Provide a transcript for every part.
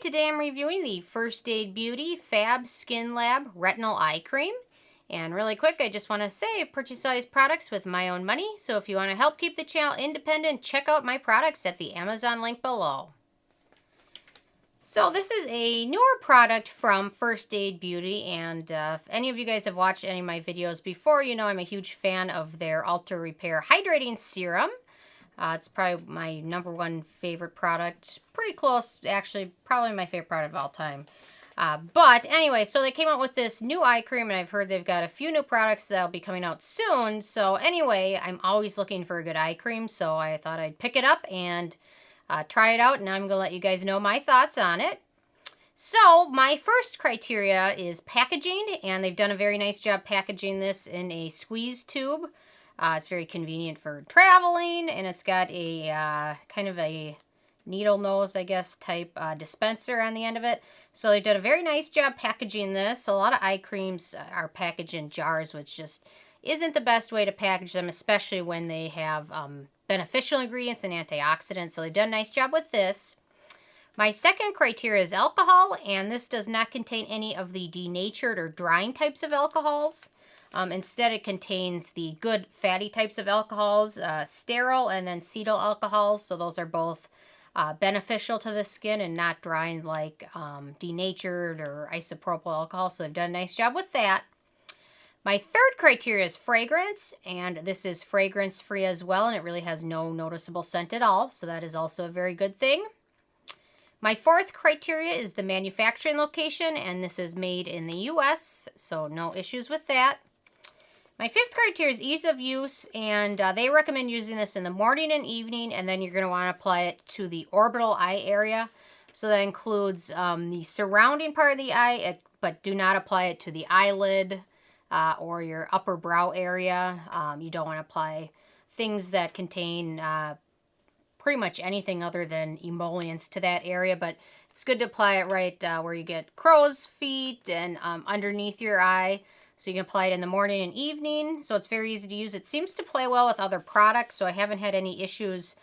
today I'm reviewing the First Aid Beauty FAB Skin Lab Retinol Eye Cream. And really quick, I just want to say I purchase all these products with my own money, so if you want to help keep the channel independent, check out my products at the Amazon link below. So this is a newer product from First Aid Beauty, and if any of you guys have watched any of my videos before, you know I'm a huge fan of their Ultra Repair Hydrating Serum. It's probably my #1 favorite product. Pretty close, actually, probably my favorite product of all time. But anyway, so they came out with this new eye cream, and I've heard they've got a few new products that'll be coming out soon. So anyway, I'm always looking for a good eye cream, so I thought I'd pick it up and try it out, and I'm going to let you guys know my thoughts on it. So my first criteria is packaging, and they've done a very nice job packaging this in a squeeze tube. It's very convenient for traveling, and it's got a kind of a needle nose, I guess, type dispenser on the end of it. So they've done a very nice job packaging this. A lot of eye creams are packaged in jars, which just isn't the best way to package them, especially when they have beneficial ingredients and antioxidants. So they've done a nice job with this. My second criteria is alcohol, and this does not contain any of the denatured or drying types of alcohols. Instead, it contains the good fatty types of alcohols, sterile and then cetyl alcohols. So those are both beneficial to the skin and not drying like denatured or isopropyl alcohol. So they've done a nice job with that. My third criteria is fragrance, and this is fragrance free as well, and it really has no noticeable scent at all. So that is also a very good thing. My fourth criteria is the manufacturing location, and this is made in the US, so no issues with that. My fifth criteria is ease of use, and they recommend using this in the morning and evening, and then you're going to want to apply it to the orbital eye area. So that includes the surrounding part of the eye, but do not apply it to the eyelid or your upper brow area. You don't want to apply things that contain pretty much anything other than emollients to that area, but it's good to apply it right where you get crow's feet and underneath your eye. So you can apply it in the morning and evening. So it's very easy to use. It seems to play well with other products, so I haven't had any issues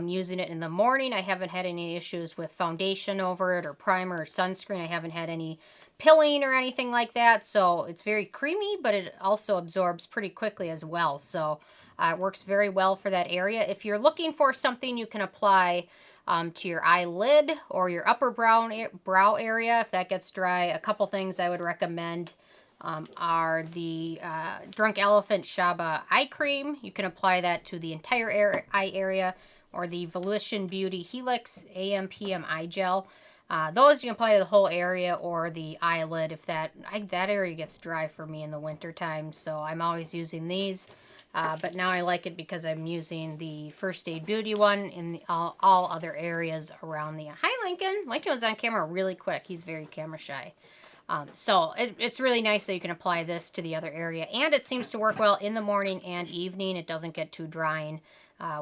using it in the morning. I haven't had any issues with foundation over it or primer or sunscreen. I haven't had any pilling or anything like that. So it's very creamy, but it also absorbs pretty quickly as well. So it works very well for that area. If you're looking for something you can apply to your eyelid or your upper brow area, if that gets dry, a couple things I would recommend are the Drunk Elephant Shaba eye cream. You can apply that to the entire eye area, or the Volition Beauty Helix AM/PM eye gel. Those you can apply to the whole area or the eyelid if that area gets dry for me in the winter time. So I'm always using these. But now I like it because I'm using the First Aid Beauty one in all other areas around the eye. Hi, Lincoln. Lincoln was on camera really quick. He's very camera shy. So it's really nice that you can apply this to the other area. And it seems to work well in the morning and evening. It doesn't get too drying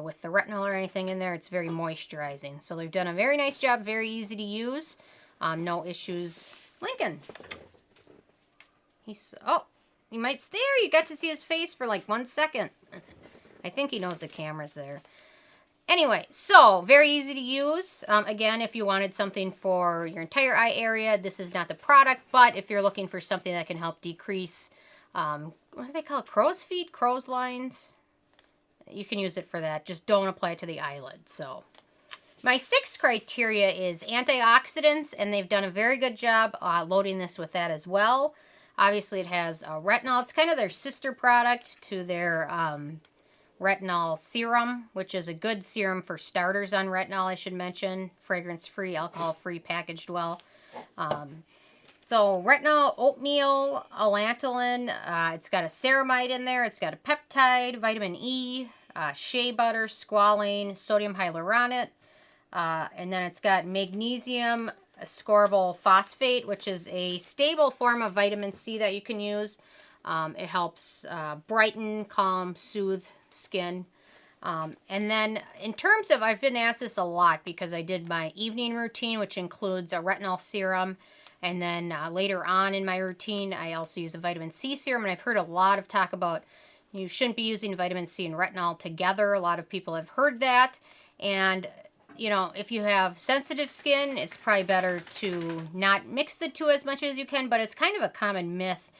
with the retinol or anything in there. It's very moisturizing. So they've done a very nice job. Very easy to use. No issues. Lincoln. He might there. You got to see his face for like 1 second. I think he knows the camera's there. Anyway, so very easy to use. Again, if you wanted something for your entire eye area, this is not the product. But if you're looking for something that can help decrease, what do they call it? Crow's feet? Crow's lines? You can use it for that. Just don't apply it to the eyelid. So my sixth criteria is antioxidants, and they've done a very good job loading this with that as well. Obviously, it has retinol. It's kind of their sister product to their retinol serum, which is a good serum for starters on retinol, I should mention. Fragrance-free, alcohol-free, packaged well. So retinol, oatmeal, allantoin. It's got a ceramide in there. It's got a peptide, vitamin E, shea butter, squalane, sodium hyaluronate. And then it's got magnesium, Ascorbyl phosphate, which is a stable form of vitamin C that you can use. It helps brighten, calm, soothe skin. And then in terms of, I've been asked this a lot because I did my evening routine, which includes a retinol serum. And then later on in my routine, I also use a vitamin C serum. And I've heard a lot of talk about you shouldn't be using vitamin C and retinol together. A lot of people have heard that. And you know, if you have sensitive skin, it's probably better to not mix the two as much as you can, but it's kind of a common myth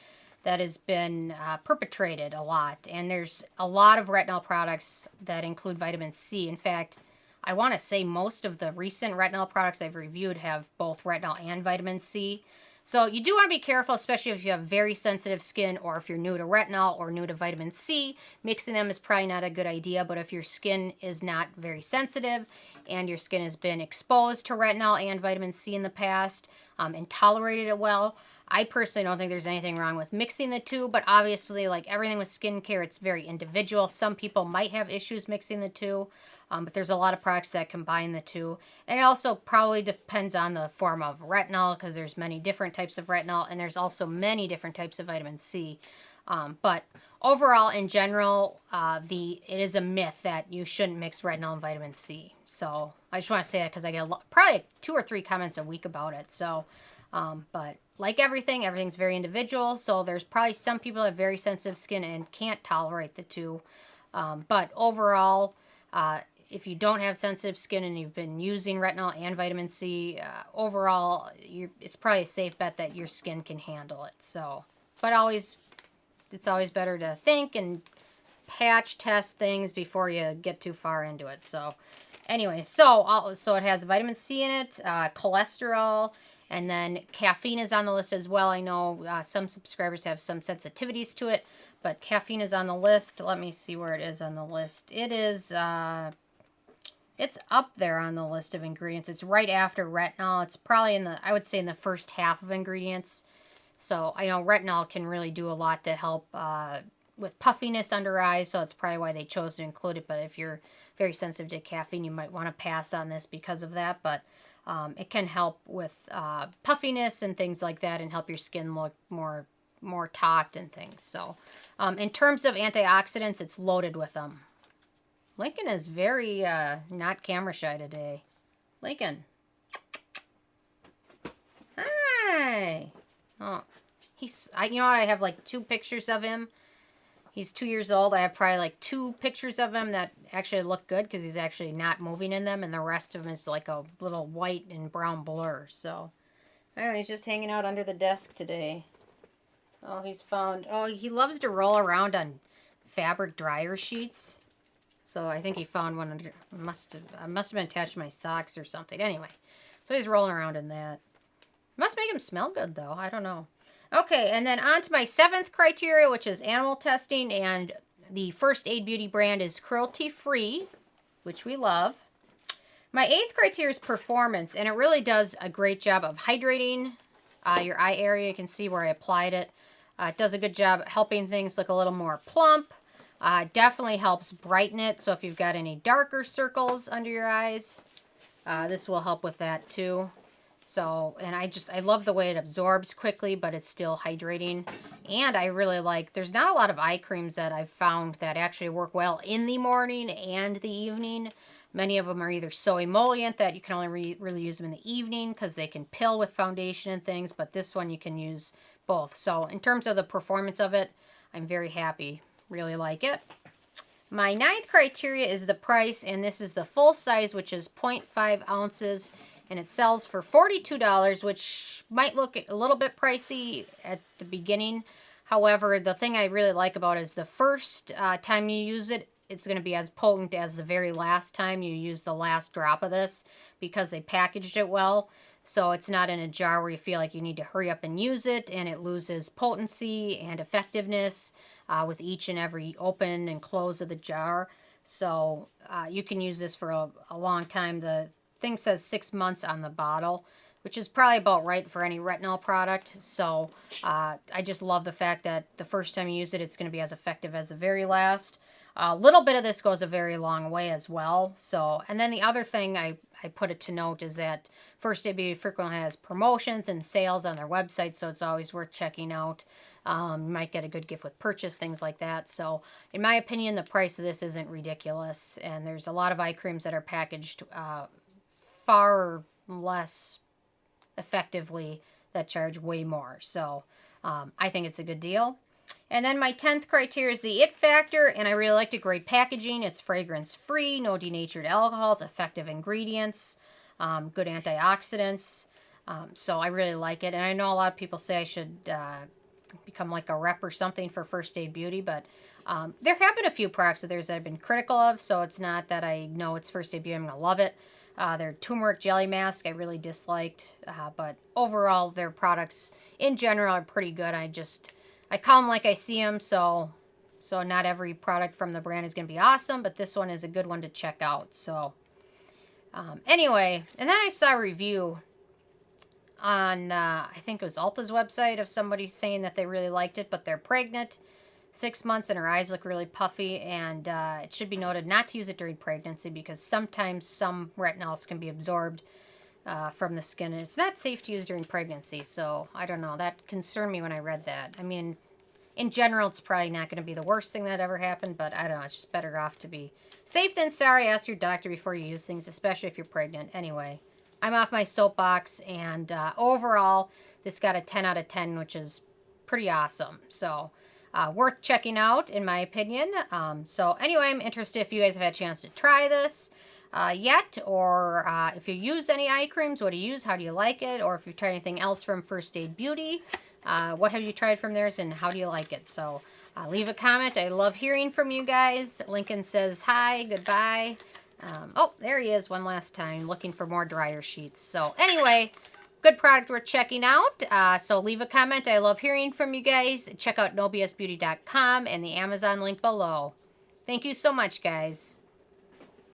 that has been perpetrated a lot. And there's a lot of retinol products that include vitamin C. In fact, I want to say most of the recent retinol products I've reviewed have both retinol and vitamin C. So you do want to be careful, especially if you have very sensitive skin or if you're new to retinol or new to vitamin C. Mixing them is probably not a good idea, but if your skin is not very sensitive and your skin has been exposed to retinol and vitamin C in the past and tolerated it well, I personally don't think there's anything wrong with mixing the two, but obviously, like everything with skincare, it's very individual. Some people might have issues mixing the two, but there's a lot of products that combine the two. And it also probably depends on the form of retinol, because there's many different types of retinol, and there's also many different types of vitamin C. But overall, in general, it is a myth that you shouldn't mix retinol and vitamin C. So I just want to say that because I get probably 2 or 3 comments a week about it. So, but like everything, everything's very individual. So there's probably some people that have very sensitive skin and can't tolerate the two. But overall, if you don't have sensitive skin and you've been using retinol and vitamin C, overall, it's probably a safe bet that your skin can handle it. So, but it's always better to think and patch test things before you get too far into it. So anyway, so it has vitamin C in it, cholesterol, and then caffeine is on the list as well. I know some subscribers have some sensitivities to it, but caffeine is on the list. Let me see where it is on the list. It is, it's up there on the list of ingredients. It's right after retinol. It's probably I would say in the first half of ingredients. So I know retinol can really do a lot to help with puffiness under eyes, so it's probably why they chose to include it. But if you're very sensitive to caffeine, you might want to pass on this because of that. But it can help with puffiness and things like that and help your skin look more taut and things. So in terms of antioxidants, it's loaded with them. Lincoln is very not camera shy today. Lincoln. Hi. Oh, you know what? I have like 2 pictures of him. He's 2 years old. I have probably like 2 pictures of him that actually look good because he's actually not moving in them, and the rest of him is like a little white and brown blur. So, I don't know, he's just hanging out under the desk today. Oh, he loves to roll around on fabric dryer sheets. So I think he found one under, must have been attached to my socks or something. Anyway, so he's rolling around in that. Must make him smell good, though. I don't know. Okay, and then on to my 7th criteria, which is animal testing. And the First Aid Beauty brand is cruelty-free, which we love. My 8th criteria is performance, and it really does a great job of hydrating your eye area. You can see where I applied it. It does a good job helping things look a little more plump. Definitely helps brighten it, so if you've got any darker circles under your eyes, this will help with that too. So, and I love the way it absorbs quickly, but it's still hydrating. And I really like, there's not a lot of eye creams that I've found that actually work well in the morning and the evening. Many of them are either so emollient that you can only really use them in the evening because they can pill with foundation and things, but this one you can use both. So in terms of the performance of it, I'm very happy. Really like it. My 9th criteria is the price, and this is the full size, which is 0.5 ounces. And it sells for $42, which might look a little bit pricey at the beginning. However, the thing I really like about it is the first time you use it, it's going to be as potent as the very last time you use the last drop of this because they packaged it well. So it's not in a jar where you feel like you need to hurry up and use it, and it loses potency and effectiveness with each and every open and close of the jar. So you can use this for a long time. The thing says 6 months on the bottle, which is probably about right for any retinol product. So I just love the fact that the first time you use it, it's going to be as effective as the very last. A little bit of this goes a very long way as well. So, and then the other thing I put it to note is that First Aid Beauty frequently has promotions and sales on their website, so it's always worth checking out. You might get a good gift with purchase, things like that. So, in my opinion, the price of this isn't ridiculous, and there's a lot of eye creams that are packaged far less effectively that charge way more. So I think it's a good deal. And then my 10th criteria is the it factor, and I really liked it. Great packaging. It's fragrance-free, no denatured alcohols, effective ingredients, good antioxidants. So I really like it. And I know a lot of people say I should become like a rep or something for First Aid Beauty, but there have been a few products of theirs that I've been critical of, so it's not that I know it's First Aid Beauty, I'm going to love it. Their turmeric jelly mask I really disliked, but overall their products in general are pretty good. I call them like I see them, so not every product from the brand is going to be awesome, but this one is a good one to check out. So anyway, and then I saw a review on, I think it was Ulta's website, of somebody saying that they really liked it, but they're pregnant, 6 months, and her eyes look really puffy, and it should be noted not to use it during pregnancy because sometimes some retinols can be absorbed from the skin, and it's not safe to use during pregnancy. So I don't know, that concerned me when I read that. I mean, in general, it's probably not going to be the worst thing that ever happened, but I don't know, it's just better off to be safe than sorry. Ask your doctor before you use things, especially if you're pregnant. Anyway, I'm off my soapbox, and overall, this got a 10 out of 10, which is pretty awesome. So worth checking out, in my opinion. So anyway, I'm interested if you guys have had a chance to try this yet, or if you use any eye creams, what do you use, how do you like it, or if you've tried anything else from First Aid Beauty, what have you tried from theirs and how do you like it? So leave a comment. I love hearing from you guys. Lincoln says hi, goodbye. Oh, there he is one last time, looking for more dryer sheets. So anyway, good product worth checking out. So leave a comment. I love hearing from you guys. Check out nobsbeauty.com and the Amazon link below. Thank you so much, guys.